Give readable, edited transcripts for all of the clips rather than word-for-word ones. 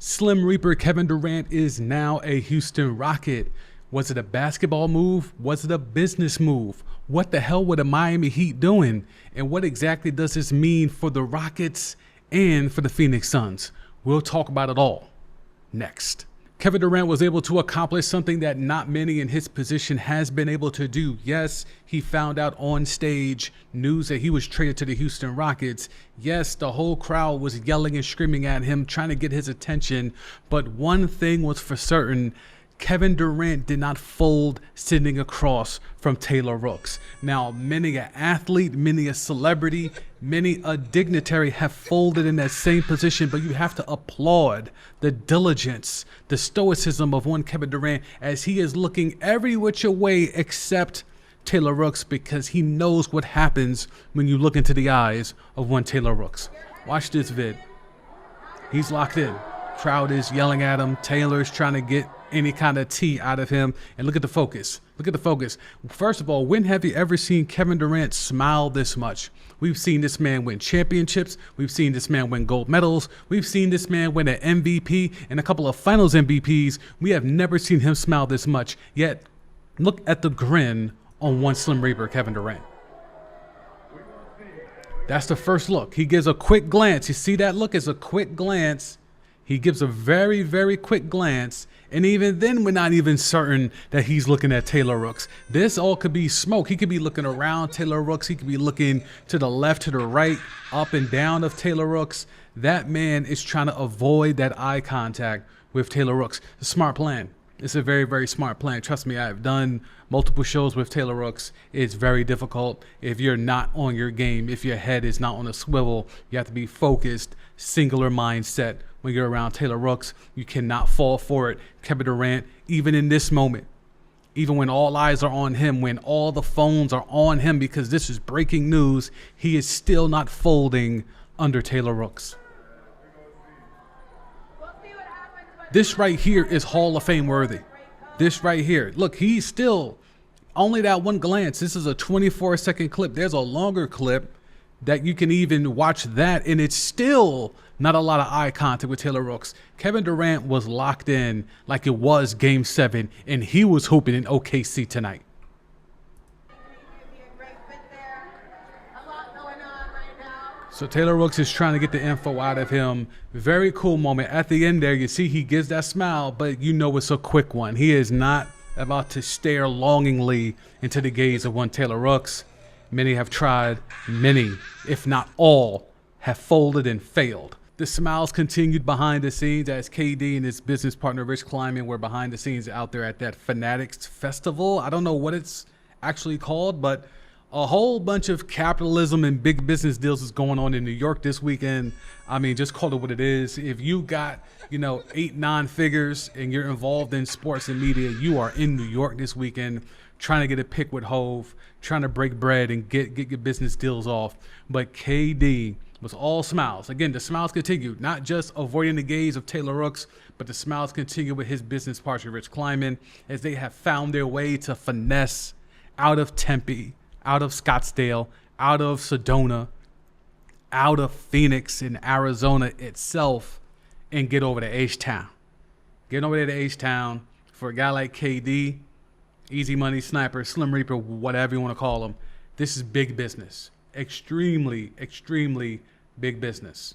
Slim Reaper Kevin Durant is now a Houston Rocket. Was it a basketball move? Was it a business move? What the hell were the Miami Heat doing? And what exactly does this mean for the Rockets and for the Phoenix Suns? We'll talk about it all next. Kevin Durant was able to accomplish something that not many in his position has been able to do. Yes, he found out on stage news that he was traded to the Houston Rockets. Yes, the whole crowd was yelling and screaming at him, trying to get his attention. But one thing was for certain: Kevin Durant did not fold sitting across from Taylor Rooks. Now, many an athlete, many a celebrity, many a dignitary have folded in that same position, but you have to applaud the diligence, the stoicism of one Kevin Durant as he is looking every which way except Taylor Rooks, because he knows what happens when you look into the eyes of one Taylor Rooks. Watch this vid. He's locked in. Crowd is yelling at him. Taylor's trying to get any kind of tea out of him. And look at the focus. Look at the focus. First of all, when have you ever seen Kevin Durant smile this much? We've seen this man win championships. We've seen this man win gold medals. We've seen this man win an MVP and a couple of finals MVPs. We have never seen him smile this much. Yet, look at the grin on one Slim Reaper, Kevin Durant. That's the first look. He gives a quick glance. You see that look? It's a quick glance. He gives a very, very quick glance. And even then, we're not even certain that he's looking at Taylor Rooks. This all could be smoke. He could be looking around Taylor Rooks. He could be looking to the left, to the right, up and down of Taylor Rooks. That man is trying to avoid that eye contact with Taylor Rooks. It's a smart plan. It's a very, very smart plan. Trust me, I've done multiple shows with Taylor Rooks. It's very difficult if you're not on your game, if your head is not on a swivel. You have to be focused, singular mindset. When you're around Taylor Rooks, you cannot fall for it. Kevin Durant, even in this moment, even when all eyes are on him, when all the phones are on him, because this is breaking news, he is still not folding under Taylor Rooks. This right here is Hall of Fame worthy. This right here. Look, he's still only that one glance. This is a 24-second clip. There's a longer clip that you can even watch that, and it's still not a lot of eye contact with Taylor Rooks. Kevin Durant was locked in like it was Game 7, and he was hooping in OKC tonight. So Taylor Rooks is trying to get the info out of him. Very cool moment. At the end there, you see he gives that smile, but you know it's a quick one. He is not about to stare longingly into the gaze of one Taylor Rooks. Many have tried. Many, if not all, have folded and failed. The smiles continued behind the scenes as KD and his business partner Rich Kleiman were behind the scenes out there at that Fanatics Festival. I don't know what it's actually called, but a whole bunch of capitalism and big business deals is going on in New York this weekend. I mean, just call it what it is. If you got, 8-9 figures and you're involved in sports and media, you are in New York this weekend trying to get a pick with Hove, trying to break bread and get your business deals off. But KD was all smiles. Again, the smiles continued, not just avoiding the gaze of Taylor Rooks, but the smiles continue with his business partner, Rich Kleiman, as they have found their way to finesse out of Tempe, out of Scottsdale, out of Sedona, out of Phoenix and Arizona itself, and get over to H-Town. Getting over there to H-Town for a guy like KD, Easy Money Sniper, Slim Reaper, whatever you want to call him. This is big business. Extremely, extremely big business.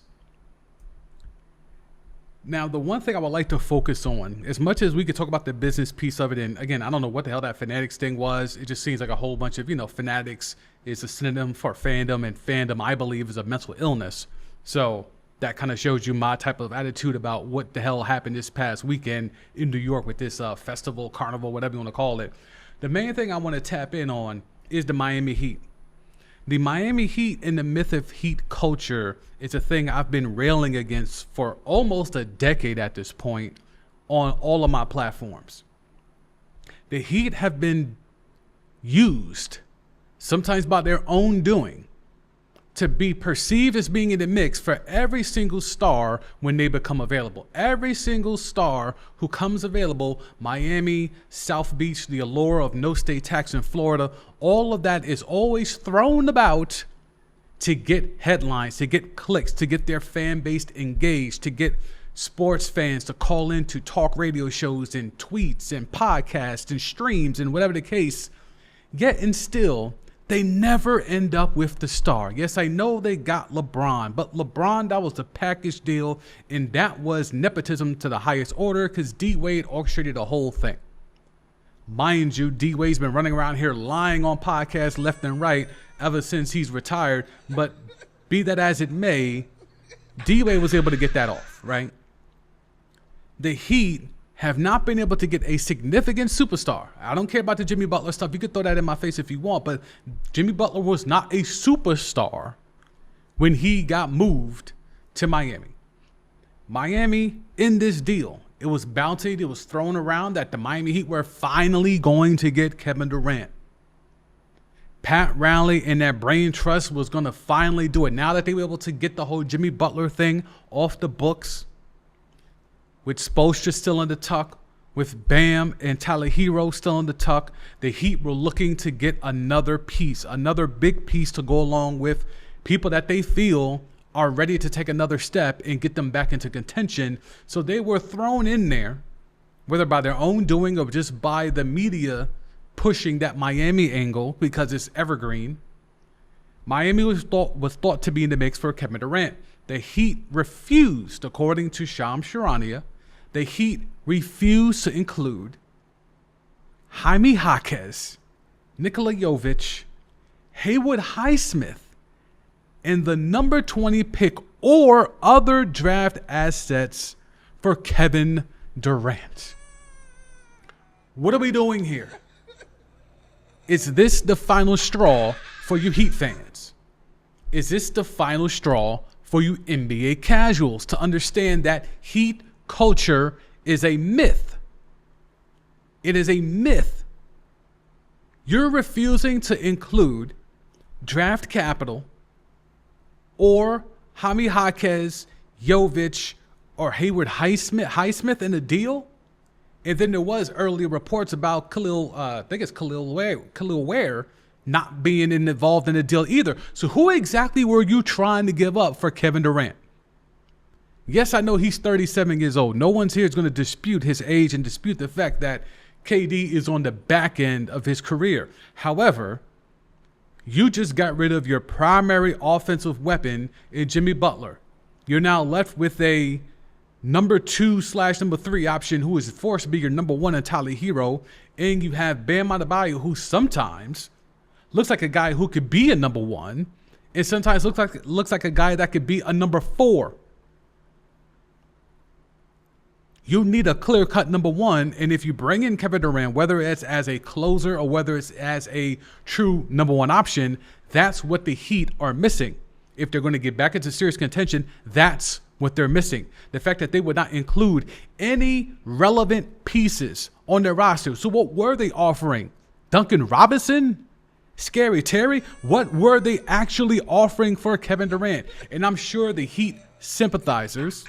Now, the one thing I would like to focus on, as much as we could talk about the business piece of it, and again, I don't know what the hell that Fanatics thing was. It just seems like a whole bunch of, Fanatics is a synonym for fandom, and fandom, I believe, is a mental illness. So that kind of shows you my type of attitude about what the hell happened this past weekend in New York with this festival, carnival, whatever you want to call it. The main thing I want to tap in on is the Miami Heat. The Miami Heat and the myth of Heat culture is a thing I've been railing against for almost a decade at this point on all of my platforms. The Heat have been used, sometimes by their own doing, to be perceived as being in the mix for every single star when they become available. Every single star who comes available, Miami, South Beach, the allure of no state tax in Florida, all of that is always thrown about to get headlines, to get clicks, to get their fan base engaged, to get sports fans to call into talk radio shows and tweets and podcasts and streams and whatever the case. Yet and still, they never end up with the star. Yes, I know they got LeBron, but LeBron, that was the package deal, and that was nepotism to the highest order because D-Wade orchestrated the whole thing. Mind you, D-Wade's been running around here lying on podcasts left and right ever since he's retired, but be that as it may, D-Wade was able to get that off, right? The Heat have not been able to get a significant superstar. I don't care about the Jimmy Butler stuff. You can throw that in my face if you want, but Jimmy Butler was not a superstar when he got moved to Miami. Miami, in this deal, it was bountied, it was thrown around that the Miami Heat were finally going to get Kevin Durant. Pat Riley and that brain trust was going to finally do it. Now that they were able to get the whole Jimmy Butler thing off the books, with Spoelstra still in the tuck, with Bam and Tyler Hero still in the tuck, the Heat were looking to get another piece, another big piece to go along with people that they feel are ready to take another step and get them back into contention. So they were thrown in there, whether by their own doing or just by the media pushing that Miami angle because it's evergreen. Miami was thought to be in the mix for Kevin Durant. The Heat refused, according to Shams Charania, the Heat refused to include Jaime Jaquez, Nikola Jovic, Haywood Highsmith, and the number 20 pick or other draft assets for Kevin Durant. What are we doing here? Is this the final straw for you Heat fans? Is this the final straw for you NBA casuals to understand that Heat culture is a myth? It is a myth. You're refusing to include draft capital or Jaime Jaquez, Jovic, or Haywood Highsmith in the deal. And then there was earlier reports about Khalil Ware not being involved in the deal either. So who exactly were you trying to give up for Kevin Durant? Yes, I know he's 37 years old. No one's here is going to dispute his age and dispute the fact that KD is on the back end of his career. However, you just got rid of your primary offensive weapon in Jimmy Butler. You're now left with a number 2/number 3 option who is forced to be your number 1 in Tyler Hero. And you have Bam Adebayo, who sometimes looks like a guy who could be a number 1 and sometimes looks like a guy that could be a number 4. You need a clear-cut number 1, and if you bring in Kevin Durant, whether it's as a closer or whether it's as a true number 1 option, that's what the Heat are missing. If they're going to get back into serious contention, that's what they're missing. The fact that they would not include any relevant pieces on their roster. So what were they offering? Duncan Robinson? Scary Terry? What were they actually offering for Kevin Durant? And I'm sure the Heat sympathizers,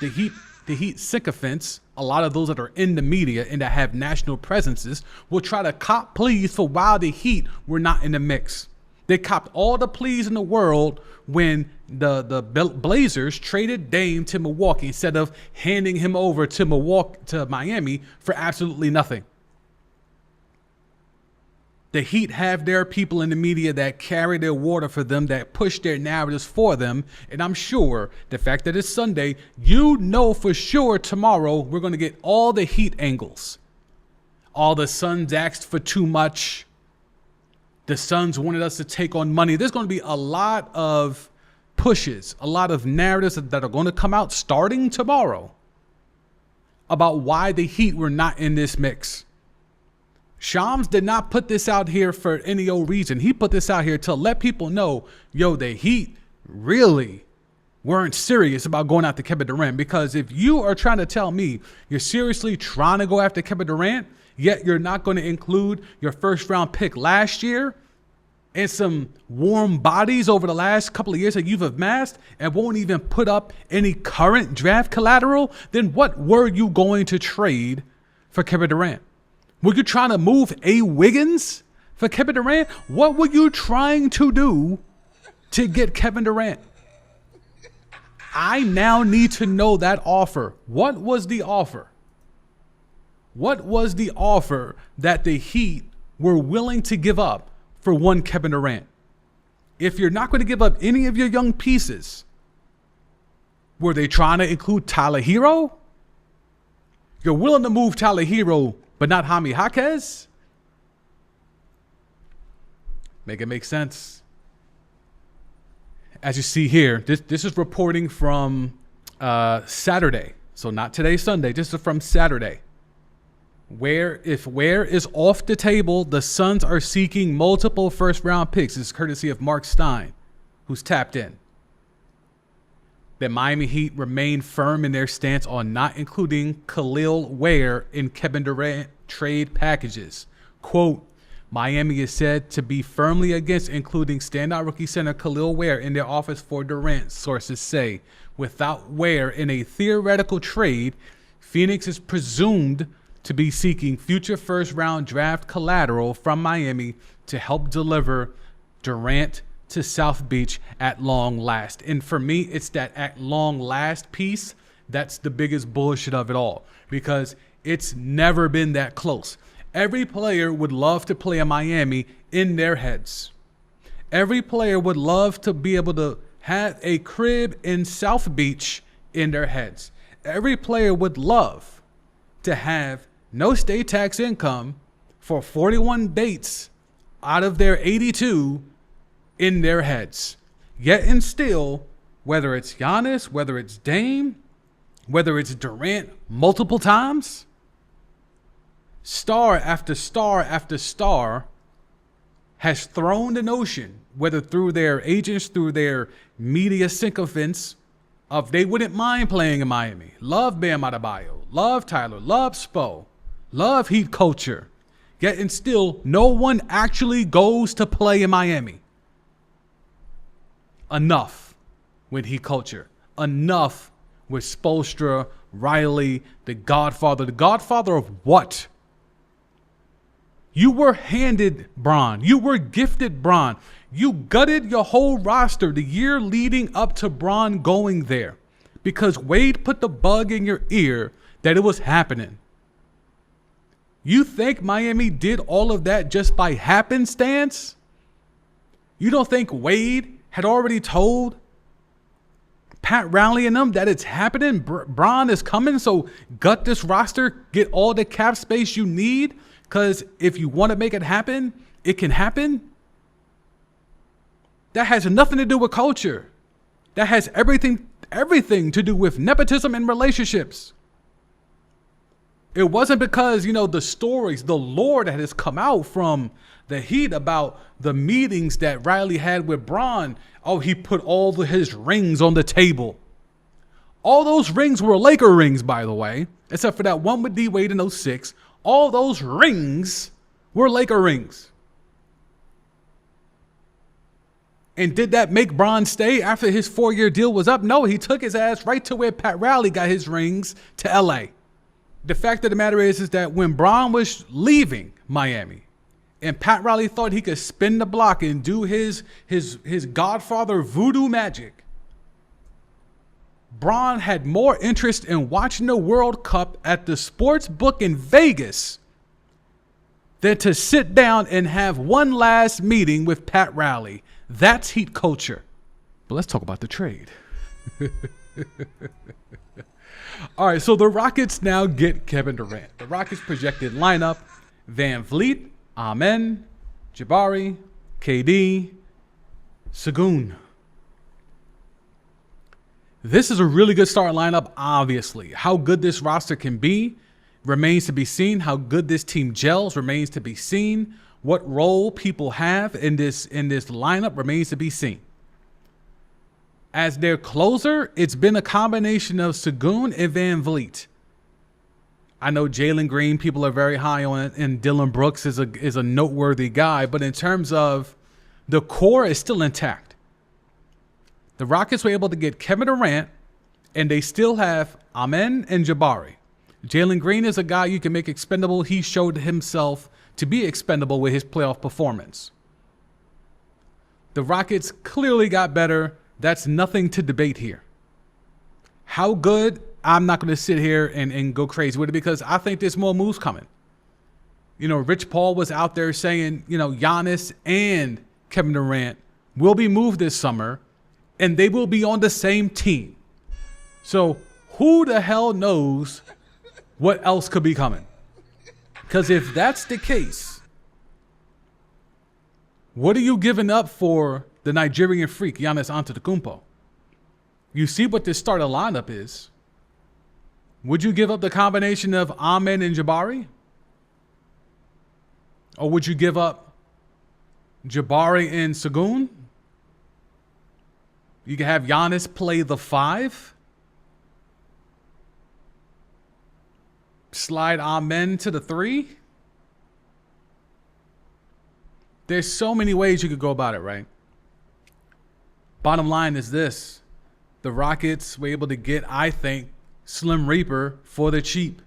the Heat sycophants, a lot of those that are in the media and that have national presences, will try to cop pleas for why the Heat were not in the mix. They copped all the pleas in the world when the Blazers traded Dame to Milwaukee instead of handing him over to Miami for absolutely nothing. The Heat have their people in the media that carry their water for them, that push their narratives for them. And I'm sure the fact that it's Sunday, you know for sure tomorrow we're going to get all the Heat angles. All the Suns asked for too much. The Suns wanted us to take on money. There's going to be a lot of pushes, a lot of narratives that are going to come out starting tomorrow about why the Heat were not in this mix. Shams did not put this out here for any old reason. He put this out here to let people know, the Heat really weren't serious about going after Kevin Durant. Because if you are trying to tell me you're seriously trying to go after Kevin Durant, yet you're not going to include your first round pick last year and some warm bodies over the last couple of years that you've amassed and won't even put up any current draft collateral, then what were you going to trade for Kevin Durant? Were you trying to move A. Wiggins for Kevin Durant? What were you trying to do to get Kevin Durant? I now need to know that offer. What was the offer? What was the offer that the Heat were willing to give up for one Kevin Durant? If you're not going to give up any of your young pieces, were they trying to include Tyler Hero? You're willing to move Tyler Hero, but not Jaime Jaquez? Make it make sense. As you see here, this is reporting from Saturday. So not today, Sunday. This is from Saturday. Where is off the table, the Suns are seeking multiple first-round picks. This is courtesy of Mark Stein, who's tapped in. The Miami Heat remain firm in their stance on not including Khalil Ware in Kevin Durant trade packages. Quote, Miami is said to be firmly against including standout rookie center Khalil Ware in their offers for Durant, sources say. Without Ware in a theoretical trade, Phoenix is presumed to be seeking future first-round draft collateral from Miami to help deliver Durant to South Beach at long last. And for me, it's that at long last piece that's the biggest bullshit of it all, because it's never been that close. Every player would love to play in Miami in their heads. Every player would love to be able to have a crib in South Beach in their heads. Every player would love to have no state tax income for 41 dates out of their 82 in their heads. Yet and still, whether it's Giannis, whether it's Dame, whether it's Durant multiple times, star after star after star has thrown the notion, whether through their agents, through their media sycophants, of they wouldn't mind playing in Miami. Love Bam Adebayo, love Tyler, love Spo, love Heat culture. Yet and still, no one actually goes to play in Miami. Enough with Heat culture. Enough with Spoelstra, Riley, the Godfather. The Godfather of what? You were handed Bron. You were gifted Bron. You gutted your whole roster the year leading up to Bron going there because Wade put the bug in your ear that it was happening. You think Miami did all of that just by happenstance? You don't think Wade had already told Pat Riley and them that it's happening? Bron is coming, so gut this roster, get all the cap space you need, because if you want to make it happen, it can happen. That has nothing to do with culture. That has everything to do with nepotism and relationships. It wasn't because, the stories, the lore that has come out from the Heat about the meetings that Riley had with Bron. Oh, he put all his rings on the table. All those rings were Laker rings, by the way, except for that one with D Wade in 06. All those rings were Laker rings. And did that make Bron stay after his 4-year deal was up? No, he took his ass right to where Pat Riley got his rings, to LA. The fact of the matter is that when Bron was leaving Miami and Pat Riley thought he could spin the block and do his Godfather voodoo magic, Bron had more interest in watching the World Cup at the sports book in Vegas than to sit down and have one last meeting with Pat Riley. That's Heat culture. But let's talk about the trade. All right, so the Rockets now get Kevin Durant. The Rockets projected lineup: Van Vliet, Amen, Jabari, KD, Sagoon. This is a really good starting lineup, obviously. How good this roster can be remains to be seen. How good this team gels remains to be seen. What role people have in this lineup remains to be seen. As their closer, it's been a combination of Sagoon and Van Vliet. I know Jalen Green, people are very high on it, and Dylan Brooks is a noteworthy guy, but in terms of the core is still intact. The Rockets were able to get Kevin Durant, and they still have Amen and Jabari. Jalen Green is a guy you can make expendable. He showed himself to be expendable with his playoff performance. The Rockets clearly got better. That's nothing to debate here. How good? I'm not going to sit here and go crazy with it because I think there's more moves coming. Rich Paul was out there saying, Giannis and Kevin Durant will be moved this summer and they will be on the same team. So who the hell knows what else could be coming? Because if that's the case, what are you giving up for the Nigerian freak, Giannis Antetokounmpo? You see what this starter lineup is. Would you give up the combination of Amen and Jabari? Or would you give up Jabari and Sagoon? You can have Giannis play the 5. Slide Amen to the 3. There's so many ways you could go about it, right? Bottom line is this. The Rockets were able to get, I think, Slim Reaper for the cheap.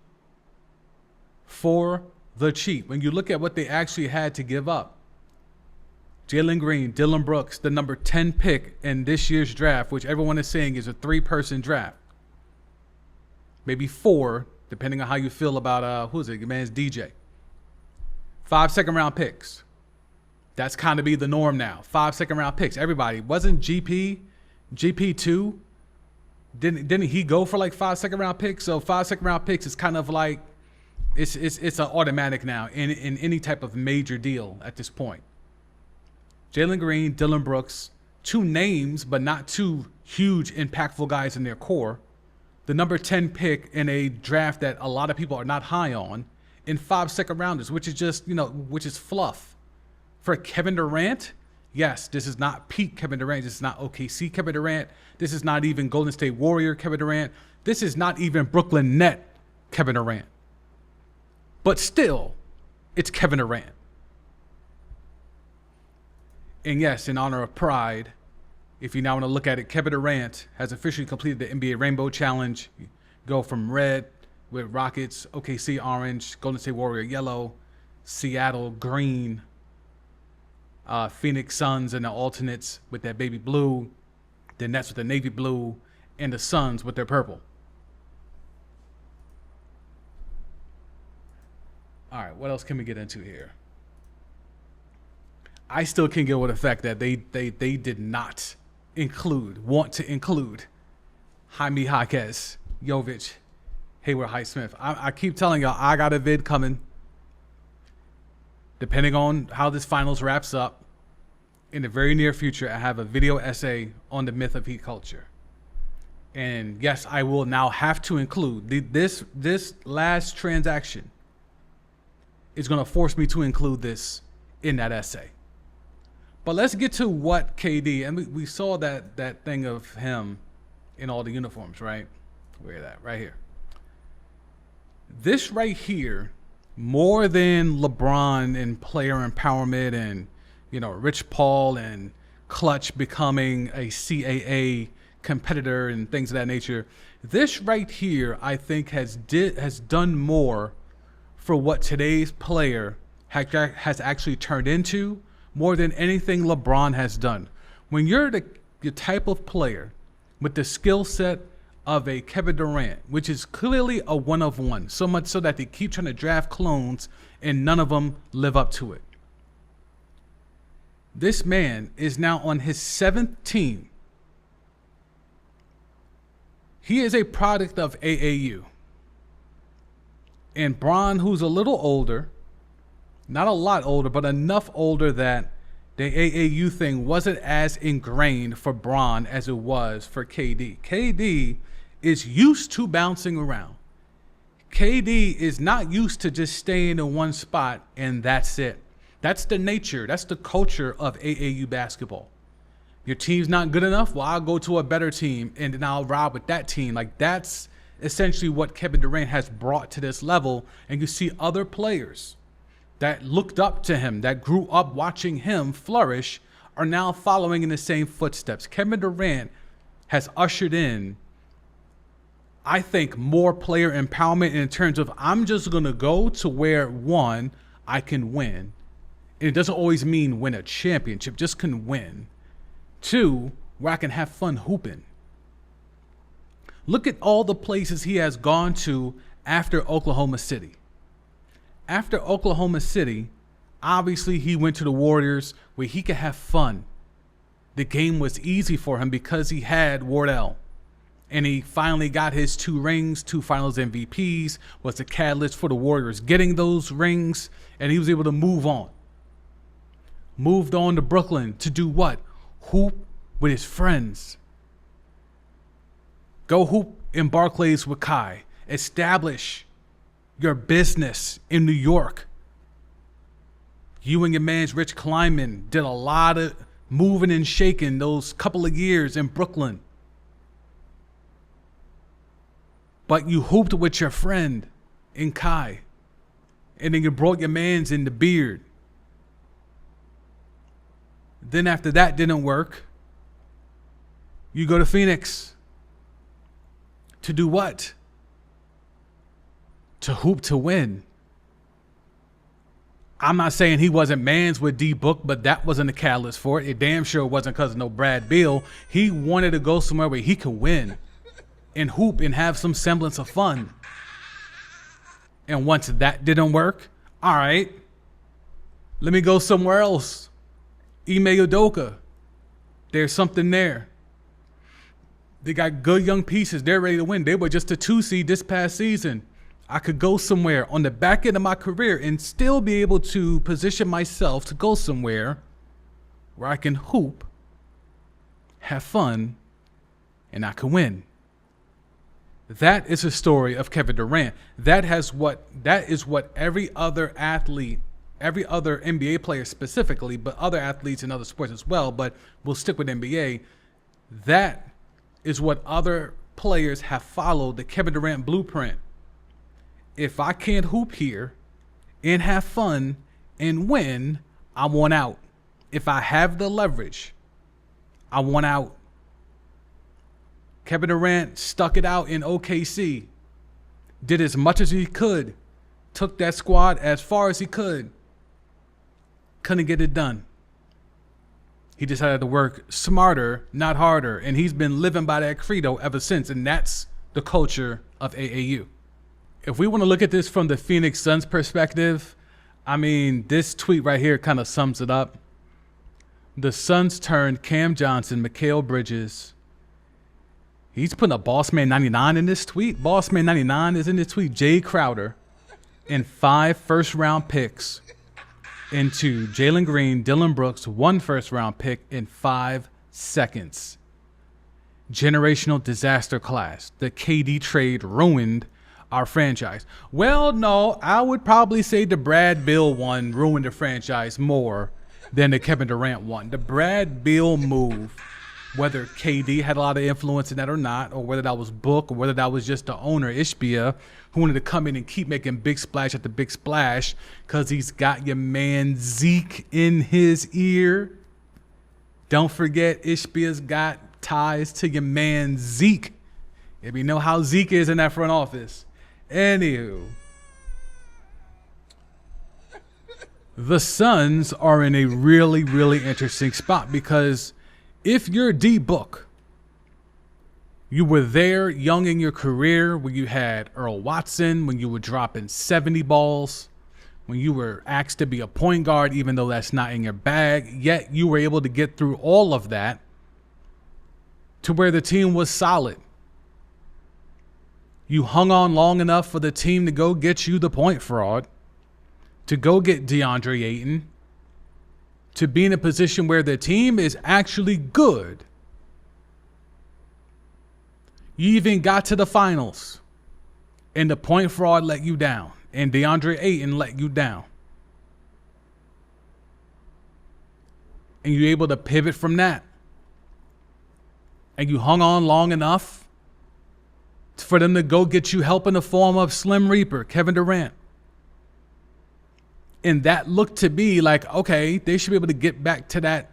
For the cheap. When you look at what they actually had to give up. Jalen Green, Dylan Brooks, the number 10 pick in this year's draft, which everyone is saying is a 3-person draft. Maybe 4, depending on how you feel about, who's it? Your man's DJ. 5 second-round picks. That's kind of be the norm now. 5 second-round picks. Everybody. Wasn't GP2? Didn't he go for like 5 second-round picks? So 5 second-round picks is kind of like, it's an automatic now in any type of major deal at this point. Jalen Green, Dylan Brooks, 2 names, but not 2 huge, impactful guys in their core. The number 10 pick in a draft that a lot of people are not high on, in 5 second rounders, which is just, which is fluff. For Kevin Durant, yes, this is not peak Kevin Durant. This is not OKC Kevin Durant. This is not even Golden State Warrior Kevin Durant. This is not even Brooklyn Net Kevin Durant. But still, it's Kevin Durant. And yes, in honor of pride, if you now want to look at it, Kevin Durant has officially completed the NBA Rainbow Challenge. You go from red with Rockets, OKC orange, Golden State Warrior yellow, Seattle green, Phoenix Suns and the alternates with that baby blue, the Nets with the navy blue, and the Suns with their purple. All right, what else can we get into here? I still can't get with the fact that they did not want to include Jaime Jaquez, Jovic, Hayward Highsmith. I keep telling y'all, I got a vid coming. Depending on how this finals wraps up, in the very near future, I have a video essay on the myth of heat culture. And yes, I will now have to include this last transaction is going to force me to include this in that essay. But let's get to what KD, and we saw that thing of him in all the uniforms, right? Where is that? Right here. This right here, more than LeBron and player empowerment and, Rich Paul and Clutch becoming a CAA competitor and things of that nature, this right here, I think, has done more for what today's player has actually turned into, more than anything LeBron has done. When you're the type of player with the skill set of a Kevin Durant, which is clearly a one of one, so much so that they keep trying to draft clones and none of them live up to it. This man is now on his 7th team. He is a product of AAU. And Bron, who's a little older, not a lot older, but enough older that the AAU thing wasn't as ingrained for Bron as it was for KD. KD is used to bouncing around. KD is not used to just staying in one spot and that's it. That's the nature, that's the culture of AAU basketball. Your team's not good enough? Well, I'll go to a better team and then I'll ride with that team. Like, that's essentially what Kevin Durant has brought to this level. And you see other players that looked up to him, that grew up watching him flourish, are now following in the same footsteps. Kevin Durant has ushered in, I think, more player empowerment in terms of, I'm just going to go to where, one, I can win. And it doesn't always mean win a championship, just can win. 2, where I can have fun hooping. Look at all the places he has gone to after Oklahoma City. After Oklahoma City, obviously he went to the Warriors where he could have fun. The game was easy for him because he had Wardell. And he finally got his 2 rings, 2 finals MVPs, was the catalyst for the Warriors getting those rings, and he was able to move on. Moved on to Brooklyn to do what? Hoop with his friends. Go hoop in Barclays with Kai. Establish your business in New York. You and your man's Rich Kleiman did a lot of moving and shaking those couple of years in Brooklyn. But you hooped with your friend in Kai. And then you brought your man's in the beard. Then after that didn't work, you go to Phoenix. To do what? To hoop to win. I'm not saying he wasn't mans with D-Book, but that wasn't a catalyst for it. It damn sure wasn't because of no Brad Beal. He wanted to go somewhere where he could win and hoop and have some semblance of fun. And once that didn't work, all right, let me go somewhere else. Ime Udoka, there's something there. They got good young pieces. They're ready to win. They were just a 2 seed this past season. I could go somewhere on the back end of my career and still be able to position myself to go somewhere where I can hoop, have fun, and I can win. That is a story of Kevin Durant. That is what every other athlete, every other NBA player specifically, but other athletes in other sports as well, but we'll stick with NBA. That is what other players have followed, the Kevin Durant blueprint. If I can't hoop here and have fun and win, I want out. If I have the leverage, I want out. Kevin Durant stuck it out in OKC, did as much as he could, took that squad as far as he could, couldn't get it done. He decided to work smarter, not harder, and he's been living by that credo ever since, and that's the culture of AAU. If we want to look at this from the Phoenix Suns perspective, I mean, this tweet right here kind of sums it up. The Suns turned Cam Johnson, Mikal Bridges. He's putting a Bossman 99 in this tweet. Bossman 99 is in this tweet. Jay Crowder and 5 first-round picks into Jalen Green, Dylan Brooks, 1 first-round pick in 5 seconds. Generational disaster class. The KD trade ruined our franchise. Well, no, I would probably say the Brad Beal one ruined the franchise more than the Kevin Durant one. The Brad Beal move, whether KD had a lot of influence in that or not, or whether that was Book, or whether that was just the owner, Ishbia, who wanted to come in and keep making big splash after big splash because he's got your man Zeke in his ear. Don't forget, Ishbia's got ties to your man Zeke. If you know how Zeke is in that front office. Anywho, the Suns are in a really, really interesting spot because if you're D-Book, you were there young in your career when you had Earl Watson, when you were dropping 70 balls, when you were asked to be a point guard, even though that's not in your bag, yet you were able to get through all of that to where the team was solid. You hung on long enough for the team to go get you the point fraud, to go get DeAndre Ayton, to be in a position where the team is actually good. You even got to the finals, and the point fraud let you down, and DeAndre Ayton let you down. And you're able to pivot from that. And you hung on long enough for them to go get you help in the form of Slim Reaper, Kevin Durant. And that looked to be like, okay, they should be able to get back to that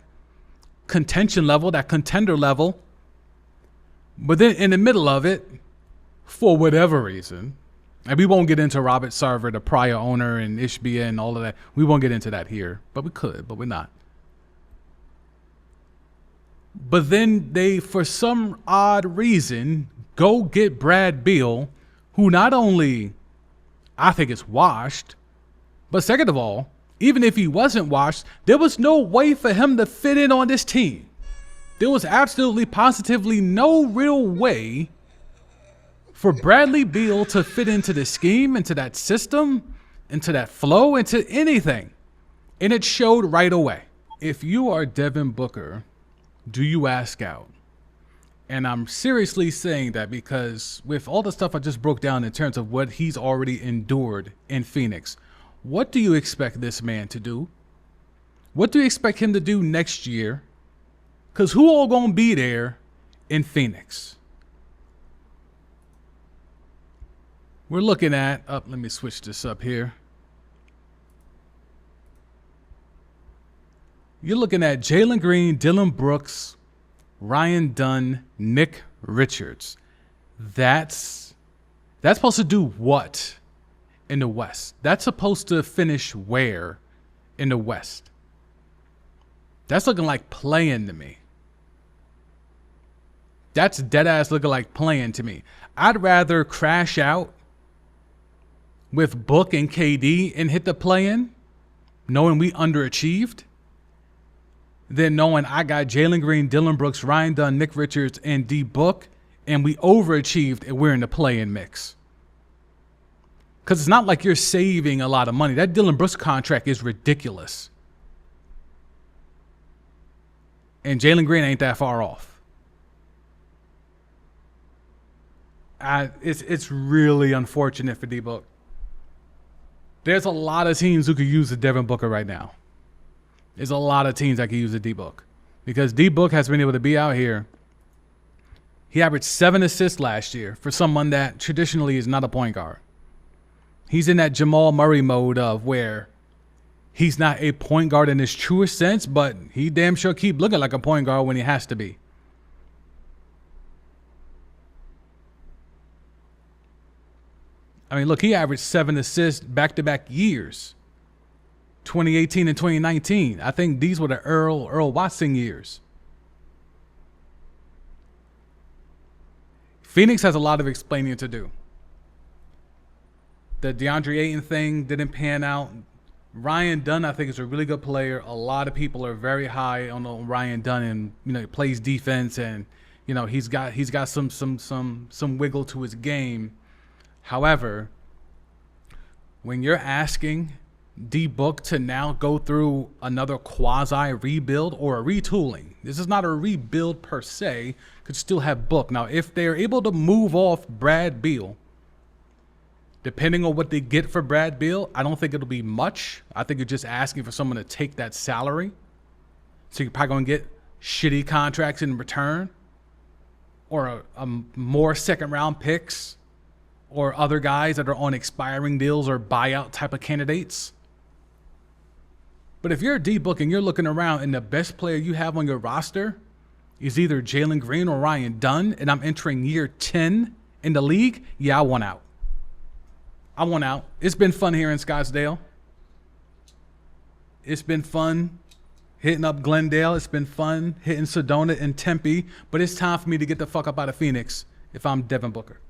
contention level, that contender level. But then in the middle of it, for whatever reason, and we won't get into Robert Sarver, the prior owner, and Ishbia and all of that. We won't get into that here, but we could, but we're not. But then they, for some odd reason, go get Brad Beal, who not only I think is washed, but second of all, even if he wasn't washed, there was no way for him to fit in on this team. There was absolutely positively no real way for Bradley Beal to fit into the scheme, into that system, into that flow, into anything. And it showed right away. If you are Devin Booker, do you ask out? And I'm seriously saying that because with all the stuff I just broke down in terms of what he's already endured in Phoenix, what do you expect this man to do? What do you expect him to do next year? Because who all going to be there in Phoenix? We're looking at, let me switch this up here. You're looking at Jalen Green, Dillon Brooks, Ryan Dunn, Nick Richards. That's supposed to do what in the West? That's supposed to finish where in the West? That's looking like playing to me. That's dead ass looking like playing to me. I'd rather crash out with Book and KD and hit the play-in, knowing we underachieved, than knowing I got Jalen Green, Dillon Brooks, Ryan Dunn, Nick Richards, and D Book, and we overachieved and we're in the play-in mix. Because it's not like you're saving a lot of money. That Dillon Brooks contract is ridiculous. And Jalen Green ain't that far off. It's really unfortunate for D Book. There's a lot of teams who could use a Devin Booker right now. There's a lot of teams that could use a D Book. Because D Book has been able to be out here. He averaged 7 assists last year for someone that traditionally is not a point guard. He's in that Jamal Murray mode of where he's not a point guard in his truest sense, but he damn sure keep looking like a point guard when he has to be. I mean, look, he averaged 7 assists back-to-back years, 2018 and 2019. I think these were the Earl Watson years. Phoenix has a lot of explaining to do. The DeAndre Ayton thing didn't pan out. Ryan Dunn, I think, is a really good player. A lot of people are very high on Ryan Dunn, and he plays defense, and he's got some wiggle to his game. However, when you're asking D Book to now go through another quasi rebuild or a retooling, this is not a rebuild per se, could still have Book. Now, if they're able to move off Brad Beal, depending on what they get for Brad Beal, I don't think it'll be much. I think you're just asking for someone to take that salary. So you're probably going to get shitty contracts in return, or a more second-round picks, or other guys that are on expiring deals or buyout type of candidates. But if you're a D Book and you're looking around and the best player you have on your roster is either Jalen Green or Ryan Dunn, and I'm entering year 10 in the league, yeah, I want out. I want out. It's been fun here in Scottsdale. It's been fun hitting up Glendale. It's been fun hitting Sedona and Tempe. But it's time for me to get the fuck up out of Phoenix if I'm Devin Booker.